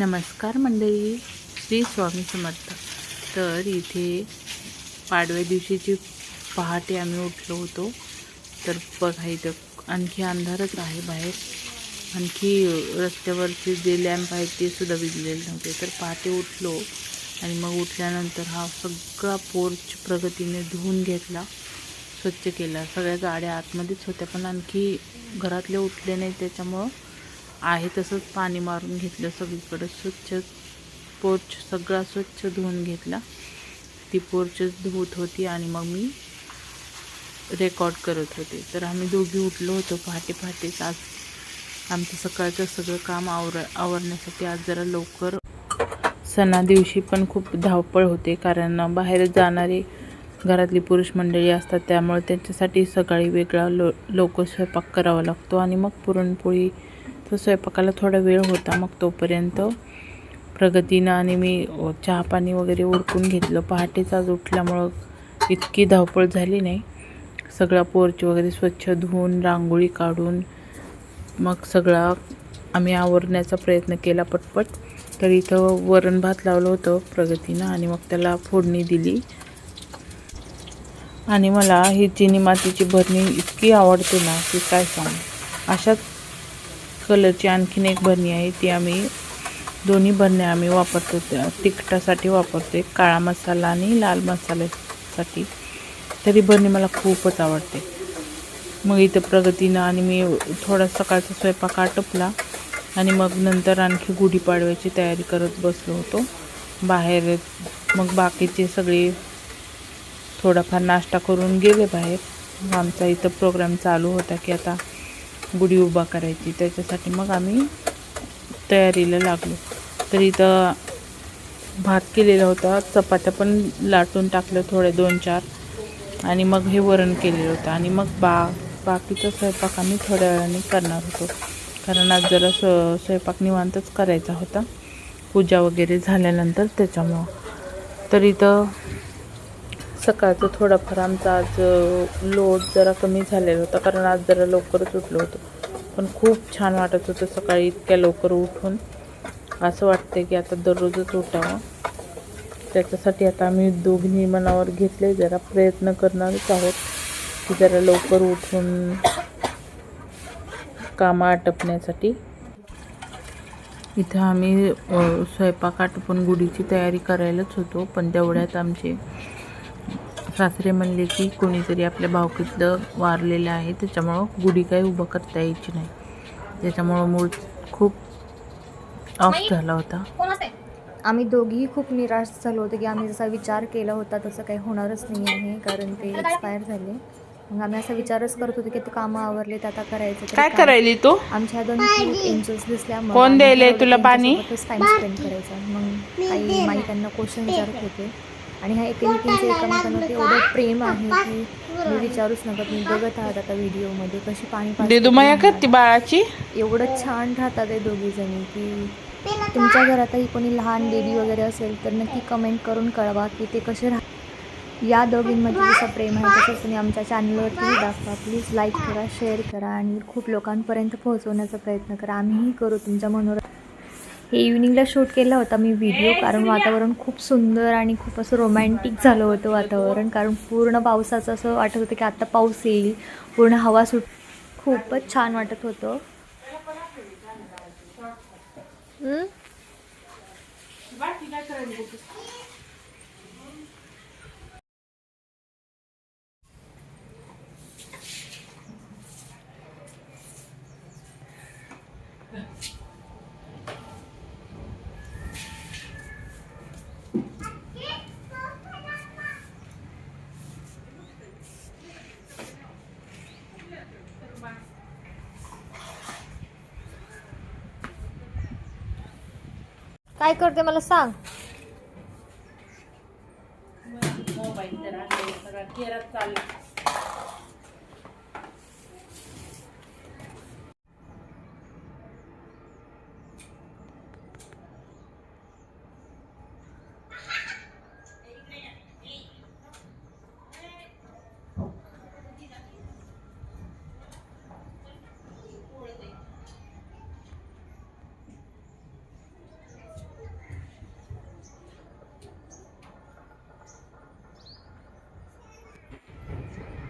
नमस्कार मंडळी, श्री स्वामी समर्थ. तर इथे पाडव्या दिवशीची पहाटे आम्ही उठलो होतो. तर बघा इथं आणखी अंधारच आहे बाहेर. आणखी रस्त्यावरचे जे लॅम्प आहेत ते सुद्धा विझलेले नव्हते. तर पहाटे उठलो आणि मग उठल्यानंतर हा सगळा पोर्च प्रगतीने धुवून घेतला, स्वच्छ केला. सगळ्या गाड्या आतमध्येच होत्या, पण आणखी घरातले उठले नाही, त्याच्यामुळं आहे तसंच पाणी मारून घेतलं. सगळीकडे स्वच्छ पोर्च सगळा स्वच्छ धुवून घेतला. ती पोर्चच धुवत होती आणि मग मी रेकॉर्ड करत होते. तर आम्ही दोघी उठलो होतो पहाटेच. आज आमचं सकाळचं सगळं काम आवरण्यासाठी आज जरा लवकर. सणा दिवशी पण खूप धावपळ होते, कारण बाहेर जाणारे घरातली पुरुष मंडळी असतात, त्यामुळे त्यांच्यासाठी सकाळी वेगळा लवकर स्वयंपाक करावा लागतो. आणि मग पुरणपोळी तर स्वयंपाकाला थोडा वेळ होता. मग तोपर्यंत प्रगतीनं आणि मी चहा पाणी वगैरे उरकून घेतलं. पहाटेच आज उठल्यामुळं इतकी धावपळ झाली नाही. सगळा पोर्च वगैरे स्वच्छ धुवून, रांगोळी काढून मग सगळा आम्ही आवरण्याचा प्रयत्न केला पटपट. तर इथं वरण भात लावलं होतं प्रगतीनं आणि मग त्याला फोडणी दिली. आणि मला ही चिनी मातीची भरणी इतकी आवडते ना की काय सांगू. अशाच कलरची आणखीन एक भरणी आहे, ती आम्ही दोन्ही भरण्या आम्ही वापरतो. तिखटासाठी वापरतो, काळा मसाला आणि लाल मसाल्यासाठी. तरी भरणी मला खूपच आवडते. मग इथं प्रगतीनं आणि मी थोडा सकाळचा स्वयंपाक आटपला आणि मग नंतर आणखी गुढीपाडव्याची तयारी करत बसलो होतो बाहेर. मग बाकीचे सगळे थोडाफार नाश्ता करून गेले बाहेर. आमचा इथं प्रोग्राम चालू होता की आता गुढी उभा करायची, त्याच्यासाठी मग आम्ही तयारीला लागलो. तर इथं भात केलेला होता, चपात्या पण लाटून टाकल्या थोड्या 2-4, आणि मग हे वरण केलेलं होतं. आणि मग बाकीचा स्वयंपाक आम्ही थोड्या वेळाने करणार होतो, कारण आज जरा स्वयंपाक निवांतच करायचा होता पूजा वगैरे झाल्यानंतर, त्याच्यामुळं. तर इथं सकाळचं थोडाफार आमचा आज लोड जरा कमी झालेला होता, कारण आज जरा लवकरच उठलो होतो. पण खूप छान वाटत होतं सकाळी इतक्या लवकर उठून. असं वाटतं की आता दररोजच उठावं. त्याच्यासाठी आता आम्ही दोघींनी मनावर घेतले, जरा प्रयत्न करणारच आहोत की जरा लवकर उठून कामं आटपण्यासाठी. इथं आम्ही स्वयंपाक आटपून गुढीची तयारी करायलाच होतो, पण तेवढ्यात आमचे सासरे म्हणले की कोणीतरी आपल्या भावकीतलं वारलेलं आहे, त्याच्यामुळं गुढी काही उभं करता यायची नाही. त्याच्यामुळं मूड खूप ऑफ झाला होता. आम्ही दोघीही खूप निराश झालो होतो की आम्ही जसा विचार केला होता तसं काही होणारच नाही आहे, कारण ते एक्सपायर झाले. मग आम्ही असा विचारच करत होतो की ते कामं आवरलेत, आता करायचं काय करायली तू? आमच्या दोन खूप एन्जल्स दिसल्यामुळे कोण द्यायलंय तुला पाणी? टाइम स्पेंड करायचा. मग काही माई त्यांना क्वेश्चन विचारत होते, आणि ह्या एकमेकींचं एकमेकांवरती एवढं प्रेम आहे की मी विचारूच नका. तुम्ही बघत आहात आता व्हिडिओमध्ये कशी पाणी देदुमाया करते बाळाची. एवढं छान राहतात हे दोघी जणी की तुमच्या घरातही कोणी लहान बेबी वगैरे असेल तर नक्की कमेंट करून कळवा की ते कसे या दोघींमध्ये जसं प्रेम आहे तसंच तुम्ही आमच्या चॅनलवरती दाखवा. प्लीज लाईक करा, शेअर करा आणि खूप लोकांपर्यंत पोहोचवण्याचा प्रयत्न करा. आम्हीही करू तुमच्या मनोरंजन. हे इव्हिनिंगला शूट केला होता मी व्हिडिओ, कारण वातावरण खूप सुंदर आणि खूप असं रोमॅन्टिक झालं होतं वातावरण, कारण पूर्ण पावसाचं असं वाटत होतं की आता पाऊस येईल, पूर्ण हवा खूपच छान वाटत होतं. काय करते मला सांग. मोबाईल तर आणले, सगळा केरात चालू.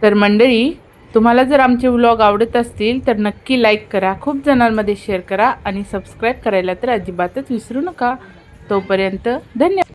तर मंडळी, तुम्हाला जर आमचे व्लॉग आवडत असतील तर नक्की लाईक करा, खूप जणांमध्ये शेअर करा आणि सबस्क्राईब करायला तर अजिबातच विसरू नका. तोपर्यंत धन्यवाद.